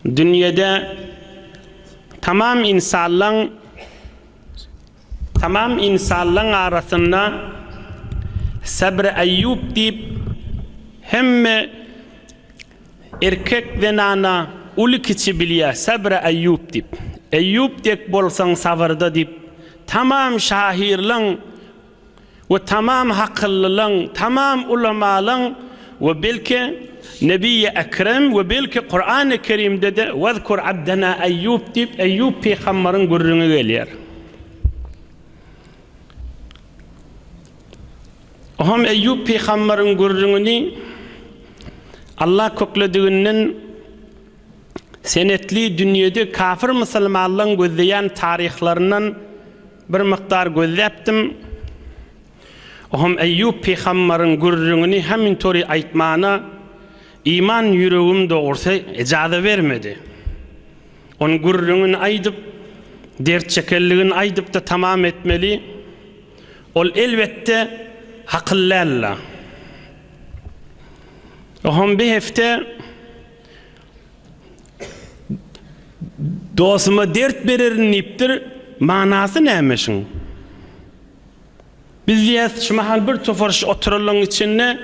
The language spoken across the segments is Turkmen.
Dünyada tamam insanlığın arasında Sabr Eyyub deyip hemme erkek ve nana ulu kiçi biliyor Sabr Eyyub deyip Eyyub dek bolsan sabırda deyip tamam şahirlığın ve tamam hakıllılığın tamam ulemalığın ve belki Nebi-i Ekrem ve belki Kur'an-ı Kerim'de de وَذْكُرْ عَبْدَنَا Eyyub deyip Eyyub peygamberin gurrunu geliyor. Oham Eyyub peygamberin gurrunu Allah köklediğinden senetli dünyada kafir Müslümanlığın gözleyen tarihlerinden bir miktar gözleptim. Oham Eyyub peygamberin gurrunu hemin tori aytmana İman yüreğim doğursa icazı vermedi. Onun gurrunu aydıp, dert çekelliğini aydıp da tamam etmeli. Ol elbette hakıllarla. Ohun bir hefte dostuma dert verir niptir, manası neymişin? Biz diyez, şu mahal bir tofarış oturulun içinde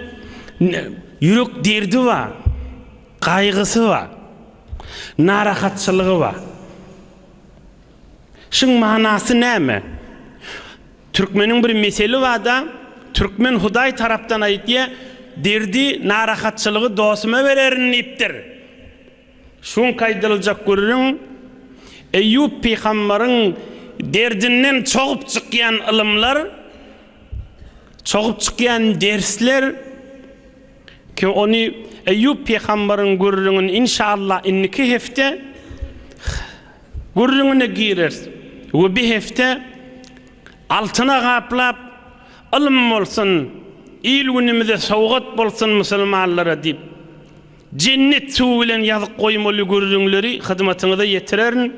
yürek derdi var, kaygısı var, narahatçılığı var. Şun manası ne mi? Türkmenin bir meseli var da, Türkmen Huday taraftan ait diye, derdi, narahatçılığı dostuma vererin iptir. Şun kaydılacak görürün, Eyyub peygamberin derdinden çoğup çıkayan ilimler, çoğup çıkayan dersler, ki onu Eyyub peygamberin gurrunun inşallah inniki hefte gurrununa girer. Ve bir hefte altına kaplap ilim olsun, il günümüzde soğut bolsun Müslümanlara deyip cennet suvilen yazık koymalı gurrunları hizmetine de yetirerin.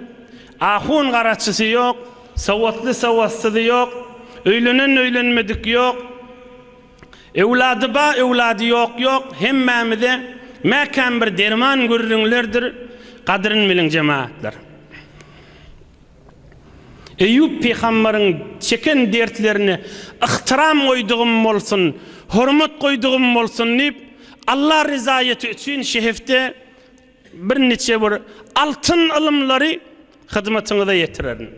Ahun karaçısı yok, savvatlı savvatsızı yok, öğlenmedik yok. Evladı ba, evladı yok, hemmemize mekan bir derman gurrunlardır, kadrin bilin cemaatler. Eyyub peygamberin çeken dertlerini ihtiram koyduğum olsun, hürmet koyduğum olsun deyip, Allah rızayeti için şehefte bir neçe bir altın ilimleri hizmetine de yetirerin.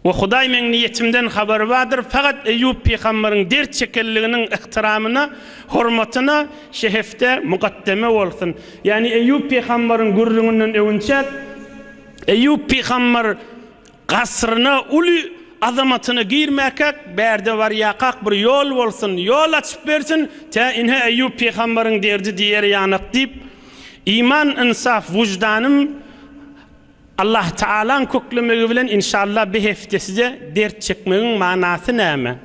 Ve Huday men niyetimden haber vardır. Fakat Eyyub peygamberin dert çekelliğinin ihtiramına, hürmetine şehefte mukaddeme olsun. Yani Eyyub peygamberin gurrunun övünçet, Eyyub peygamber kasrına ulu azamatını girmekak, berde var yakak bir yol olsun, yol açıp versin, ta inhe Eyyub peygamberin derdi diğer yanak deyip, iman, insaf, vicdanım, Allah Teala'nın köklümüğü bilen inşallah bir hefte size dert çekmenin manası neyme?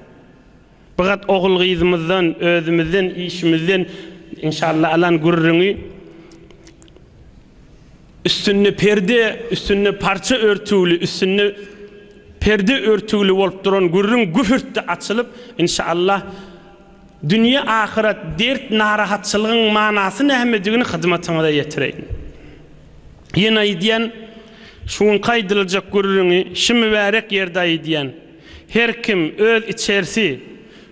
Fakat oğul gizimizden, özümüzden, işimizden inşallah alan gurrunu üstünne perde, üstünne parça örtülü, üstünne perde örtülü olup duran gurrun gühürtte açılıp inşallah dünya ahiret dert narahatçılığın manası neyme hizmetine de yetireyin. Yine diyen şun kaydılacak gurrunu şu mübarek yerde diyen her kim öz içerisi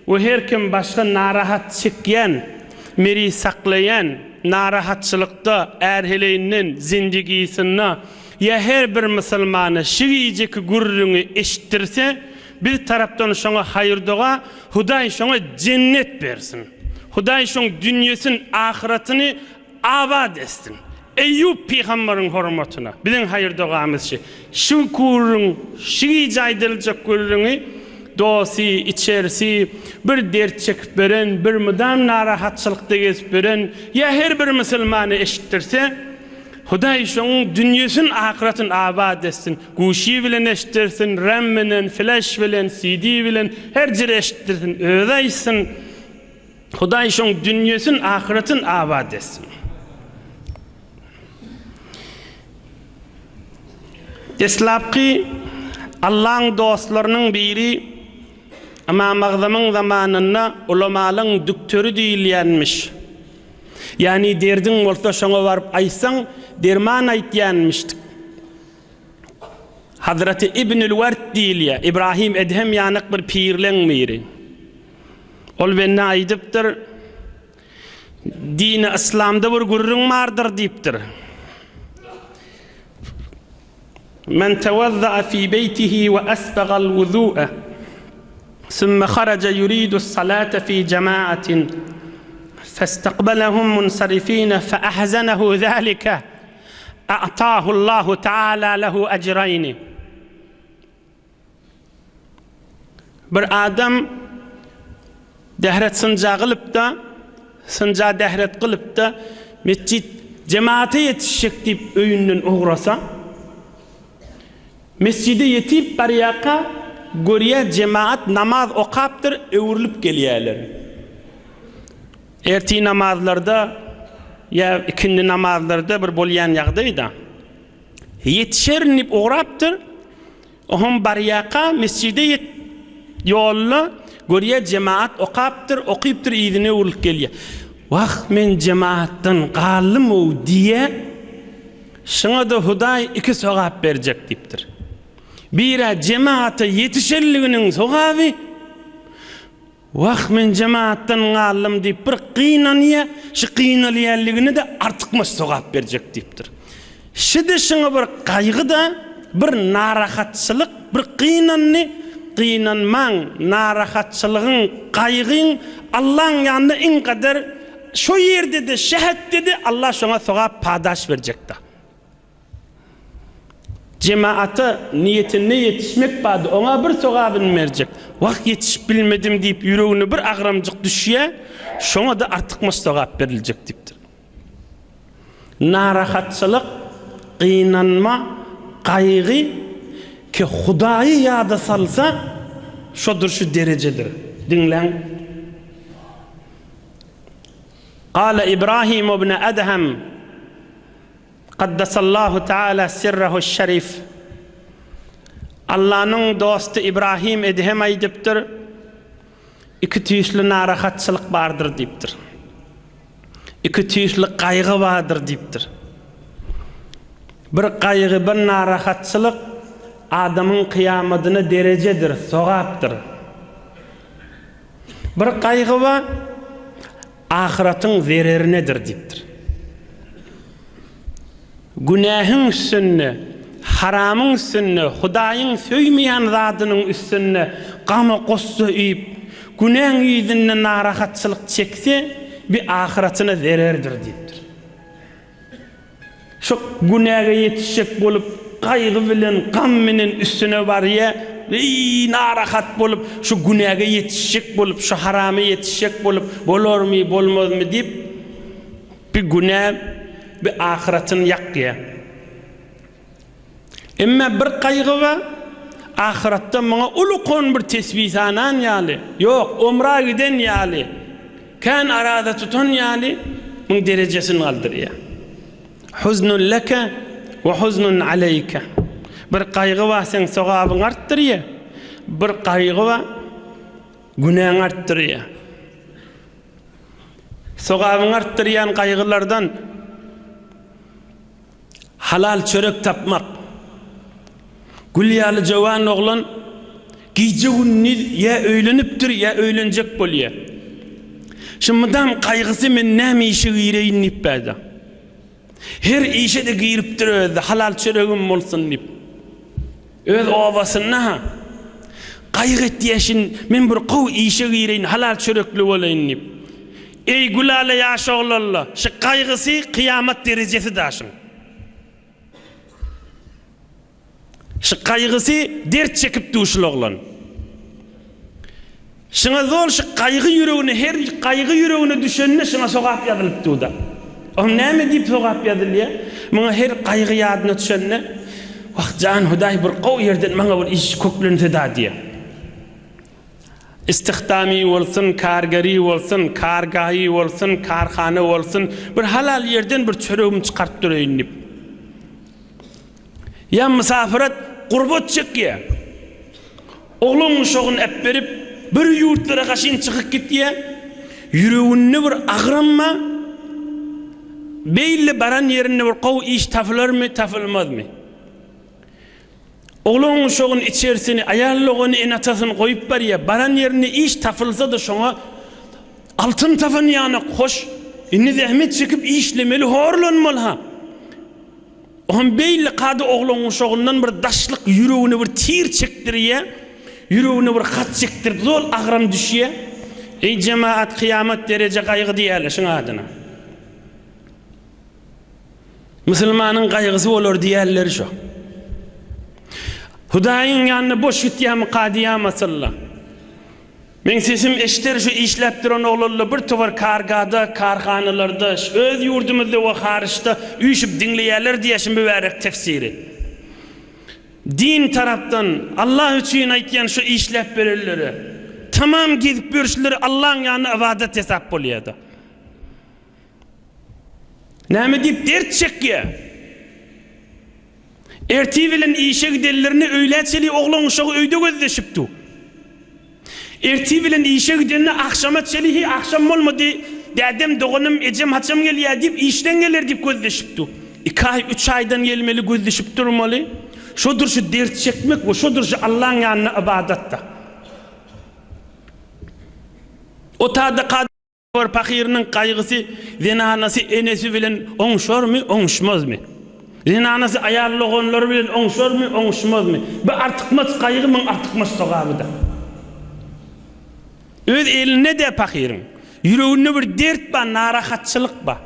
ve her kim başka narahat çekyen, meri saklayan narahatçılıkta erheleğinin zindigisine ya her bir Müslümanı şiiceki gurrunu eşittirse bir taraftan şuna hayırdığa Huday şuna cennet versin. Huday şuna dünyasının ahiretini abad etsin. Eyyub peygamberin hürmetine bizim hayır duamız şu kurun şi caydırılacak kurunu dostu içerisi bir dert çekip veren bir müdam narahatçılıkta geçip veren ya her bir Müslümanı eşittirse Huday şunun dünyasının ahiretini abad etsin. Guşi bilen eşittirsin, RAM bilen, flash bilen, CD bilen her cire eşittirsin, ödeysin. Huday şunun dünyasının ahiretini abad etsin. Deslapki Allah'ın dostlarının biri ama mağzamın zamanında ulemalığın düktörü değilyenmiş. Yani derdin olsa şuna varıp aysan derman aytyanmışdyk. Hazreti İbnül Ward diýilýär. İbrahim Edhem ýanyk bir pirleň miri. Ol benne aýdypdyr. Dini İslamda bir gurrun bardyr diýipdir. Men tevazza'a fi beytihi ve asbaga'l wudu'a thumma kharaja yuridu as-salata fi jama'atin fastaqbalahum munsarifin fa ahzanahu zalika a'tahu Allahu ta'ala lahu ajrayn. Bir adam dehret sınca kılıpda, sınca dehret kılıpda mescid cemaate yetişecek deyip öýünden uğrasa, mescide yetip bariyaka görýä cemaat namaz okapdyr, öwrülip gelýärler. Erti namazlarda ya ikindi namazlarda bir bolýan ýagdaýda yetişernip uğrapdyr, ohum bariyaka mescide yolla görýä cemaat okapdyr, okypdyr, ýygyny öwrülip gelýär. Wah men cemaatdan galym o diye şuna da Hudaý iki sogap berjek diýipdir. Bira cemaate yetişerliginiň sogaby, wah men cemaatdan galym diýip bir qynanýa, şu qynalýanligini de artykmas sogap berjek diýipdir. Şide şuna bir gaýgyda, bir narahatçylyk, bir qynanmaň, narahatçylygyň, gaýgyň Allah'ın yanında en kadar şu yerde de şehet dedi, Allah şuna sogap padaş berjekdi. Cemaate niyetine yetişmek badı, ona bir sogabını berjek. Wagt yetişip bilmedim deyip yüreğine bir agramjyk düşýär, şoňa da artykmas sogap beriljek diýipdir. Narahatçylyk, qynanma, gaýgy ki Hudaýy ýada salsa, şodur şu derecedir. Dinleň. قال إبراهيم بن أدهم قدس الله تعالى سره الشريف Allah'ın dostu İbrahim Edhem aýdypdyr, iki tüýsli narahatçylyk bardyr diýipdir. İki tüýsli gaýgy bardyr diýipdir. Bir gaýgy, bir narahatçylyk adamın kıyamatyna derecedir, sogapdyr. Bir gaýgy var, ahiretin zererinedir diýipdir. Günahın üstünde, haramın üstünde, Hudaýyň söýmeýän zadynyň üstünde gama gossa üýüp, günah ýüzünde narahatçylyk çekse, bir ahiretine zererdir diýipdir. Şu günaha yetişek bolup, gaýgy bilen, gam bilen üstüne barýa, narahat bolup, şu günaha yetişek bolup, şu harama yetişek bolup, bolarmy, bolmazmy diýip, bir günah, bir ahiretin ýakýa. Emma bir gaýgy var, ahiretde maňa ulukon bir tesbihanan ýaly, ýok, umra giden ýaly, kan arada tutan ýaly, muň derejesini galdyrýar. Huznun leke ve huznun aleyke. Bir gaýgy var, sen sogabyň artdyrýar, bir gaýgy var, günahyň artdyrýar. Sogabyň artdyrýan gaýgylardan halal çörek tapmak. Gülýäli jowan oglan gije günni ya öýlenipdir, ya öýlenjek bolýar. Şumdan gaýgysy men näme işe gireýin diýip bäde. Her işe de giripdir özü, halal çöregim bolsun diýip. Öz owasyna gaýgy etýäşin, men bir gowy işe gireýin, halal çörekli bolaýyn diýip. Ey gülala ýaşaglar, şu gaýgysy kıyamet derecesi daşyn. Şu gaýgysy dert çekip duşulaglan. Şuna zor şu gaýgy ýüregine, her gaýgy ýüregine düşenne şuna sogap ýazylypdy da. O näme diýip sogap ýazylýar? Maňa her gaýgy ýadyna düşenne, wah jan Hudaý bir gowy ýerden maňa bir iş köklense da diýär. İstihdami bolsun, kargari bolsun, kargahy bolsun, karhana bolsun, bir halal ýerden bir çöregim çykartyp dureýin diýip. Ya musafirat gurbat çekýär. Oğlum şoğun ep berip bir ýurtlara gaşyn çykyp gitýär. Ýüreginde bir agranma, belli baran yerine bir qaw iş tapılır mı, tapılmaz mı? Oğlun şoğun içerisini, ayarlığını, enatasını koyup var ya, baran yerine iş tapılsa da şoğa altın tafın yana hoş, inni zahmet çekip işlemeli, horlanmalı ha. On belli qadı oğlun şoğundan bir daşlık yüreğine bir tir çektiriye, yüreğine bir xat çektirip zol ağram düşüye. Ey cemaat, kıyamet derece kaygı diyeler şun adına. Müslümanın kaygısı olur diyerler şu. Hudayın yanına boş gitiyamı qadiyam asılla. Men sesim eşter şu işlep duran oğlurlu bir tuvar kargada, karxanalarda, öz yurdumuzda ve harışta uyuşup dinleyeler diye şimdi mübarek tefsiri. Din taraftan Allah için aytyan şu işlep verirleri. Tamam gidip görüşleri Allah'ın yanına ibadet hesap oluyordu. Näme deyip dert çekiyor. Erti bilen işe gidenlerini öyleçeli oğlun uşağı öyde gözleşipti. Erti bilen işe gidenini akşama çelihi akşam olmadı. Dedem doğunum ecem haçam geliyor deyip işten gelir deyip gözleşipti. 2 ay 3 aydan gelmeli gözleşip durmalı. Şudur şu dert çekmek ve şudur şu Allah'ın yanına ibadette. O tadı kadir fakirinin kaygısı zinanası enesi bilen onşor mu onşmaz mı? Zinanası ayarlığınları bilen onşor mu onşmaz mı? Bu artıkmaz kaygımın artıkmaz soğabı da. Öz eline de fakirin. Yüreğinde bir dert var, narahatçılık var.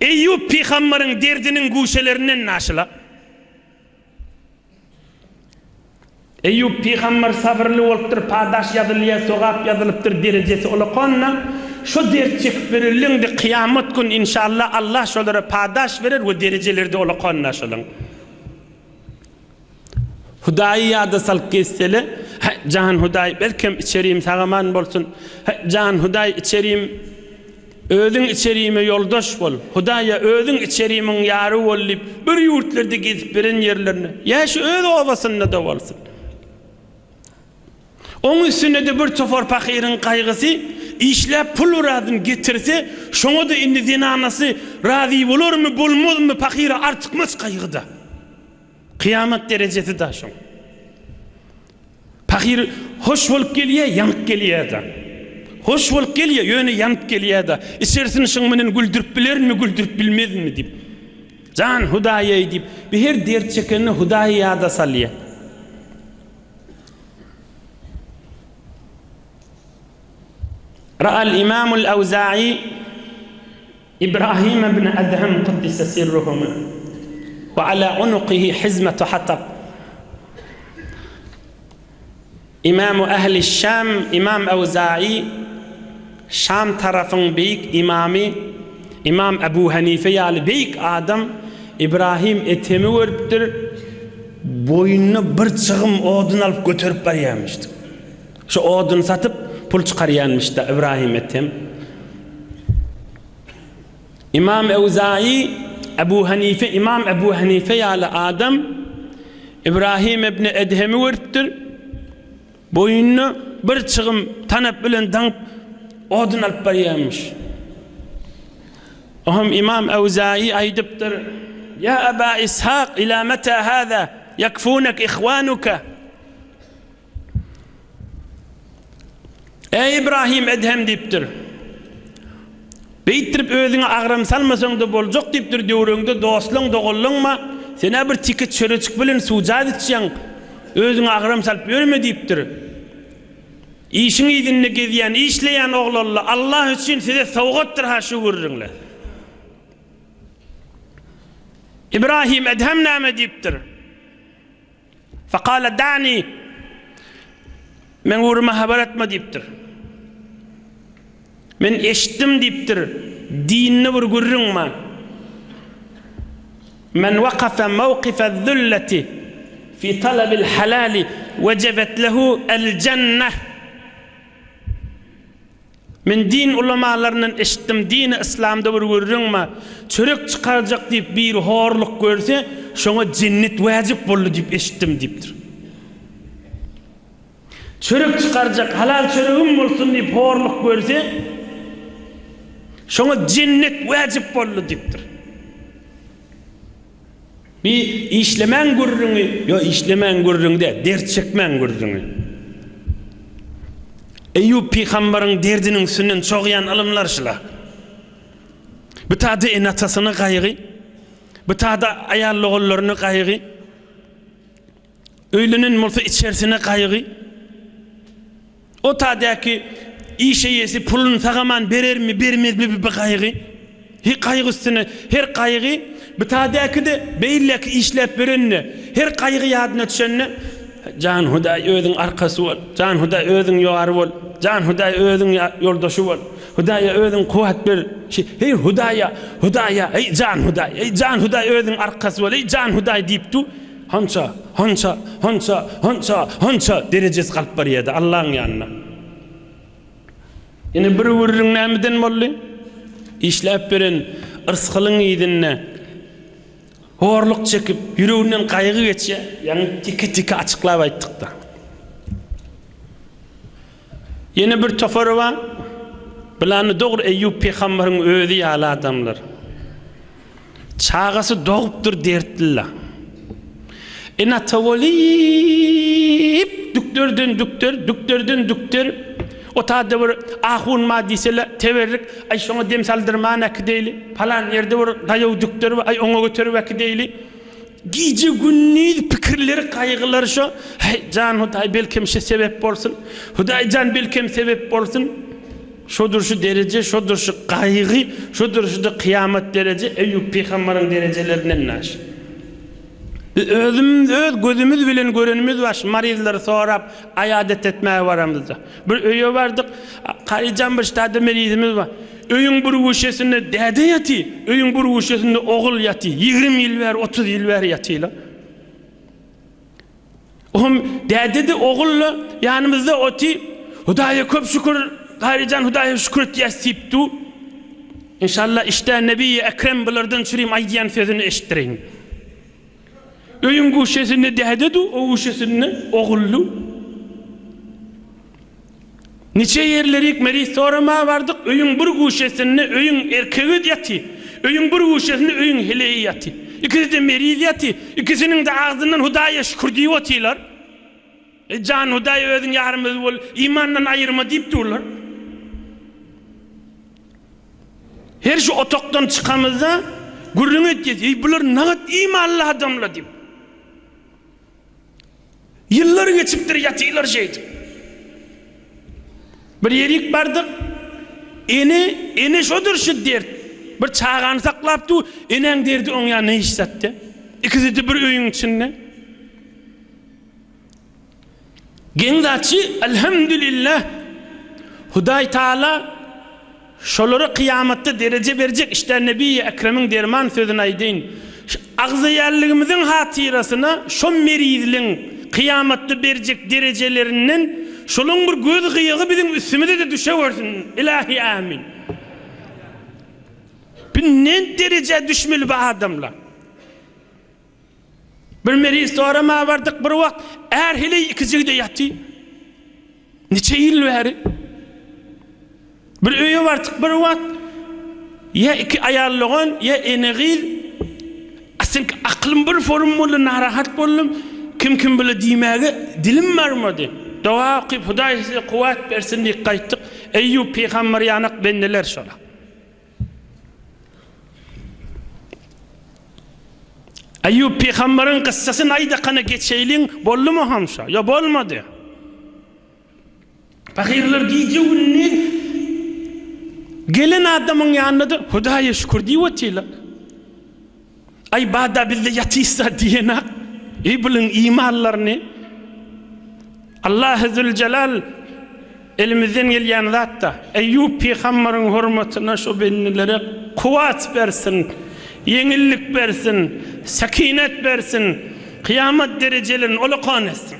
Eyyub peygamberin derdinin guşelerinden naşıla. Eyyub peygamber sabırlı oluptur, padaş yazılıya, soğap yazılıptır derecesi olaqanna. Şu dert çekip verilin de kıyamet gün inşallah Allah şolara padaş verir ve derecelerde olaqanna şolun. Hudayi yadı salk geçseli, can Hudayi belkem içeriyim sağaman bolsun, can Hudayi içeriyim, özün içeriyime yoldaş bol, Hudayi özün içeriyimin yarı olup, bir yurtlarda gezip verin yerlerini, ya şu öz ovasında da olsun. Onun üstüne de bir tofor fakirin kaygısı, işlep pul uğradın getirse, şunu da indi zinanası razı olur mu, bulmaz mı fakiri artıkmaz kaygıda. Kıyamet derecesi da şun. Fakir hoş bolup geliyor, yanıp geliyor da. Hoş bolup geliyor, yönü yanıp geliyor da. İçerisini şun menen güldürüp biler mi, güldürüp bilmez mi deyip. Can Hudayi'ye deyip, bir her dert çekenini Hudayi'ye da salıyor. رأى الإمام الأوزاعي إبراهيم بن أدهم قدس سرهما وعلى عنقه حزمة حطب. إمام أهل الشام إمام أوزاعي شام tarafın büyük imamı İmam Ebu Hanife yani büyük adam İbrahim etemi örüptür, boynuna bir çığım odun alıp götürüp barıyamıştı. Şu odun satıp pul çıkarıyanmış da İbrahim etem. İmam Evzai İmam Ebu Hanife yalı adam İbrahim ibn Edhem'i örüptür, boynunu bir çığım tanıp bilen danıp odun alıp barıyamış. Ohum İmam Evzai aydıptır, ya Eba İshak ila meta hâzâ yakfûnek ihvânuka. Ey İbrahim Edhem deyiptir. Beytirip özüne ağram salmasan da bolacak deyiptir döwrüňde dostluň dogallyňma sene bir tikit çöreçik bilen suwjat etýän özüne ağram salyp berme deyiptir. İşiň ýerinde gezýän, işleýän oglanlar Allah üçin size sowgatdyr ha şu görüňler. İbrahim Edhem näme deyiptir? Faqala da'ni men urma habar etme deyiptir. Men eşitdim deyiptir. Dinni bir görüňme. Men waqafa mawqifa az-zullati fi talab al-halal wajabat lahu al-jannah. Men din ulamalarının eşitdim, dini İslam'da bir görüňme. Çörek çıkaracak deyip bir horluk görse, şoňa cennet wajib boldy deyip eşitdim deyiptir. Çörek çıkaracak halal çöreğim bolsun deyip horluk görse, Şoňa cennet wajip boldy dipdir. Bir işlemen gurrüňi, yo işlemen gurrüňde dert çekmen gurrüňi. Eyyub peýgamberiň derdiniň üstünden çoğyan alımlar şula. Bu taada enatasyny gaýgy, bu taada aýal oğullaryny gaýgy, öýlenen bolsa içerisine gaýgy. O taadaki işe yesi pulun sagaman berermi bermezmi bir gaýgy. Her gaýgy üstüne, her gaýgy bu taadaki de beýlek işläp berenne, her gaýgy ýadyna düşenne Can Hudaý özüň arkasy bol, Can Hudaý özüň ýogary bol, Can Hudaý özüň ýoldaşy bol, Hudaýa özüň kuwat ber. Hey Hudaýa, hey Can Hudaý, hey Can Hudaý özüň arkasy bol, hey Can Hudaý diýipdi. Hança derecesi kalıp barıydı Allah'ın yanına. Yine bir vururun nämeden bolly? İşläp beren ırskylyň ýedinne horluk çekip ýüreginden gaýgy geçe, ýani tiki açyklap aýtdyk da. Yine bir tofory var. Bilany dogry Eyyub peýgamberiň özi ýaly adamlar. Çagasy dogypdyr dertdiller. Enatavolip düktür o taada bir ahun madisele teverrik ay şoňa dem saldyrman akdeyli falan ýerde bir daýaw düktür ay oňa göterip akdeyli gije günni pikirleri kaygılar şo hey Can Hudaý belkim şe sebep bolsun Hudaý jan belkim sebep bolsun şodur şu derece şodur şu gaýgy şodur şu kıyamet derece Eyyub peýgamberiň derejelerinden naş. Öz gözümüz bilen görenimiz var. Marizleri sorap ayadet etmeye varamızda. Bir öýe bardyk. Garyjan bir ştada merizimiz var. Öýüň bir guşesinde däde ýaty, öýüň bir guşesinde ogul ýaty. 20 ýyl ber, 30 ýyl ber ýatylar. Oğlum däde de ogulla ýanymyzda oti. Hudaýa köp şükür, Garyjan Hudaýa şükür etýäsipdi. İnşallah işte Nebi Ekrem bilerden çürüm aýdýan sözüni eşitdirin. Öýüň guşesinde däde du, o guşesinde ogullu. Niçe yerlerik meriz sorama bardyk, öýüň bir guşesinde öýüň erkegi ýaty, öýüň bir guşesinde öýüň heleği ýaty. İkisi de meriz ýaty, ikisiniň de agzyndan Hudaýa şükür diýip otylar. Can Hudaý özüň ýarymyz bol, imandan aýyrma diýip durlar. Her şu otokdan çıkamızda gurrun etýär, bular nagat imanly adamlar diýip. Yıllar geçipdir yatılar şeydi. Bir yerik bardık. Ene şodur şu dert. Bir çağanı saklaptı. Enen derdi on ya ne işletti. İkisi de bir öýüň içinde. Gendaçı elhamdülillah. Hudaý Taala şolary kıyamatda derece berjek. İşte Nebi Ekrem'in derman sözüni aýdyn. Agzyýarlygymyzyň hatyrasyna şo merizliň kıyamatda berjek derejelerinden şolun bir göz gıyığı bizim üstümüze de düşeversin. İlahi amin. Bir ne derece düşmeli bu adamla. Bir meriz sorama vardık bir vakt. Eğer hele ikisi de yatı. Neçe yıl veri. Bir öýe vardık bir vakt. Ya iki ayarlığın ya eneğil. Aslında aklım bir formulu narahat bollum. Kim bile diýmäge dilim barmady. Doa qip Hudaý size kuwat bersin diýip gaýtdyk. Eyyub peýgamber ýanyk bendeler şola. Eyyub peýgamberiň kıssasyny aýdakana geçeýliň boldymy hamşa? Ýa bolmady. Fakirler gije günni gelen adamyň ýanyna Hudaýa şükür diýip otylar. Ay bada bizde ýatysa diýenak. İblis imanlarını Allah Zülcelal elimizden gelýän zatda Eyyub peýgamberiň hormatyna şo bennilere kuwat bersin, yeňillik bersin, sakinet bersin, kıyamet derecelerini olaqan etsin.